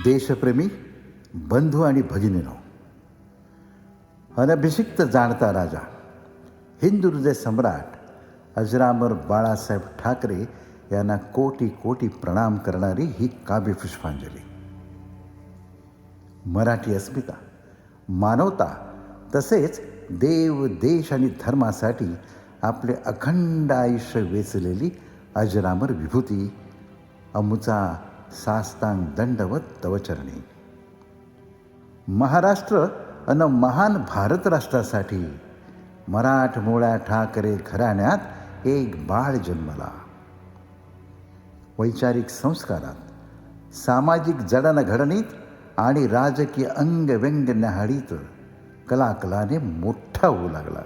देशप्रेमी बंधू आणि भगिनीनो, अनभिषिक्त जाणता राजा, हिंदू हृदय सम्राट अजरामर बाळासाहेब ठाकरे यांना कोटी कोटी प्रणाम करणारी ही काव्यपुष्पांजली. मराठी अस्मिता, मानवता तसेच देव, देश आणि धर्मासाठी आपले अखंड आयुष्य वेचलेली अजरामर विभूती अमुचा साष्टांग दंडवत तव चरणी. महाराष्ट्र अन महान भारत राष्ट्रासाठी मराठमोळ्या ठाकरे घराण्यात एक बाळ जन्मला. वैचारिक संस्कारात, सामाजिक जडणघडणीत आणि राजकीय अंगव्यंग न्याहाळीत कलाकलाने मोठा होऊ लागला.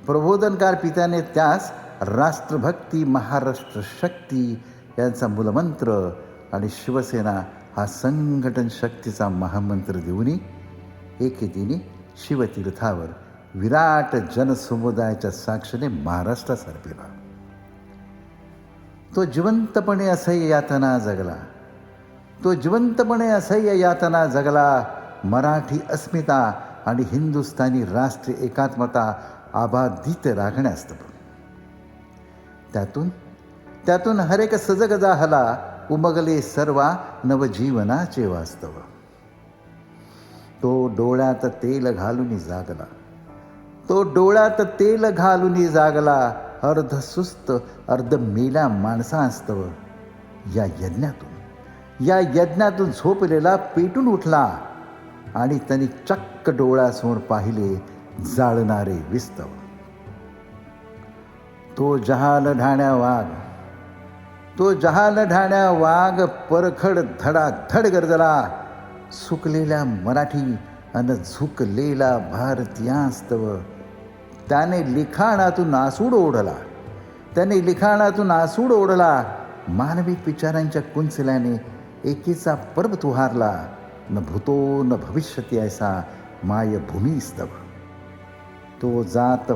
प्रबोधनकार पित्याने त्यास राष्ट्रभक्ती, महाराष्ट्र शक्ती यांचा मूलमंत्र आणि शिवसेना हा संघटन शक्तीचा महामंत्र देऊनी एकेदिनी शिवतीर्थावर विराट जनसमुदायाच्या साक्षीने महाराष्ट्र सरपेला. तो जिवंतपणे असह्य यातना जगला. तो जिवंतपणे असह्य यातना जगला. मराठी अस्मिता आणि हिंदुस्थानी राष्ट्रीय एकात्मता अबाधित राखण्यास्तव. त्यातून हरेक सजग जाहला, उमगले सर्वा नवजीवनाचे वास्तव. तो डोळ्यात तेल घालून जागला. तो डोळ्यात तेल घालून जागला, अर्ध सुस्त अर्ध मेल्या माणसास्तव. या यज्ञातून झोपलेला पेटून उठला आणि त्यांनी चक्क डोळ्यासमोर पाहिले जाळणारे विस्तव. तो जहाल ढाण्या वाघ परखड धडाधड गरजला. सुकलेल्या मराठी अन झुकलेला भारतीयांस्तव. त्याने लिखाणातून आसूड ओढला. मानवी विचारांच्या कुंचल्याने एकीचा पर्व तुहारला. न भूतो न भविष्यती ऐसा मायभूमीस्तव. तो जात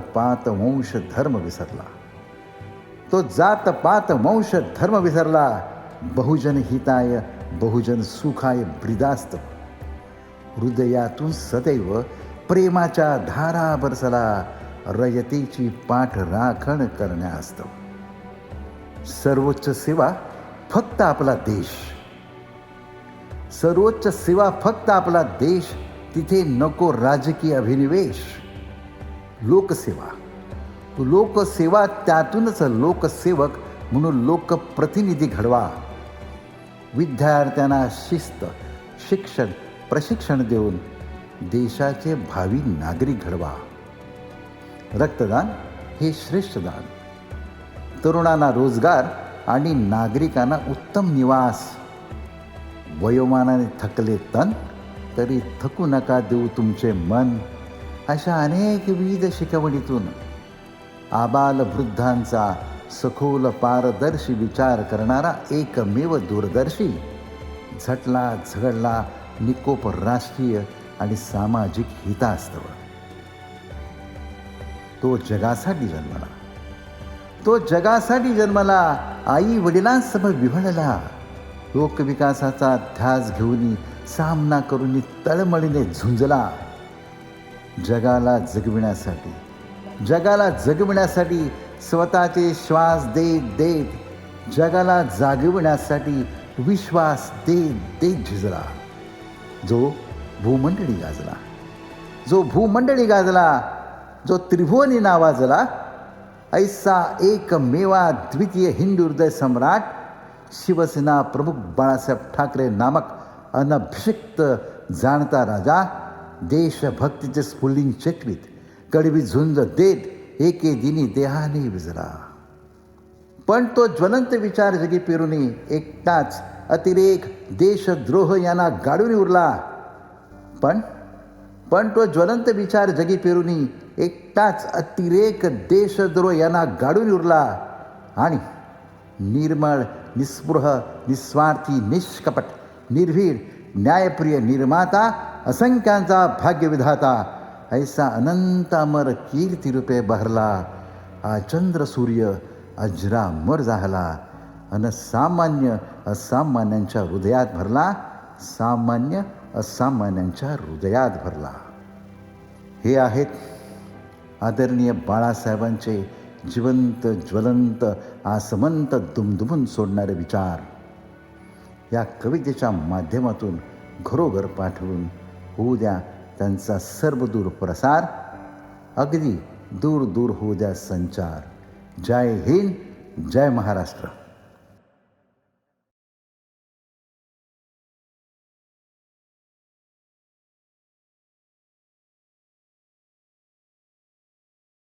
पात वंश धर्म विसरला. बहुजन हिताय बहुजन सुखाय ब्रीदास्तव. हृदयातून सदैव प्रेमाच्या धारा बरसला. रयतेची पाठ राखण करण्यास्तव. सर्वोच्च सेवा फक्त आपला देश. तिथे नको राजकीय अभिनिवेश. लोकसेवा त्यातूनच लोकसेवक म्हणून लोकप्रतिनिधी घडवा. विद्यार्थ्यांना शिस्त, शिक्षण, प्रशिक्षण देऊन देशाचे भावी नागरिक घडवा. रक्तदान हे श्रेष्ठ दान. तरुणांना रोजगार आणि नागरिकांना उत्तम निवास. वयोमानाने थकले तन तरी थकू नका देऊ तुमचे मन. अशा अनेक विविध शिकवणीतून आबाल वृद्धांचा सखोल पारदर्शी विचार करणारा एकमेव दूरदर्शी झटला झगडला निकोप राष्ट्रीय आणि सामाजिक हितास्तव. तो जगासाठी जन्मला. आई वडिलांसह विभळला. लोकविकासाचा ध्यास घेऊन सामना करून तळमळीने झुंजला. जगाला जगविण्यासाठी स्वतःचे श्वास देत जगाला जागविण्यासाठी विश्वास देत झिजला. जो भूमंडळी गाजला, जो त्रिभुवनी नावाजला. ऐसा एकमेवा द्वितीय हिंदू हृदय सम्राट शिवसेना प्रमुख बाळासाहेब ठाकरे नामक अनभिषिक्त जाणता राजा देशभक्तीचे स्फुल्लिंग चक्रीत कडवी झुंज देत एके दिनी देहाने विजला. पण तो ज्वलंत विचार जगी पेरुनी एकटाच अतिरेक देशद्रोह यांना गाडून उरला. पण तो ज्वलंत विचार जगी पेरुनी एकटाच अतिरेक देशद्रोह यांना गाडून उरला. आणि निर्मळ, निस्पृह, निस्वार्थी, निष्कपट, निर्भीड, न्यायप्रिय निर्माता, असंख्यांचा भाग्यविधाता ऐसा अनंत अमर कीर्तिरूपे बहरला. चंद्र सूर्य अजरामर जाहला. अन सामान्य असामान्यांच्या हृदयात भरला. सामान्य असामान्यांच्या हृदयात भरला. हे आहेत आदरणीय बाळासाहेबांचे जिवंत ज्वलंत आसमंत दुमदुमून सोडणारे विचार. या कवितेच्या माध्यमातून घरोघर पाठवून होऊ द्या त्यांचा सर्वदूर प्रसार. अगदी दूर दूर होऊ द्या संचार. जय हिंद, जय महाराष्ट्र.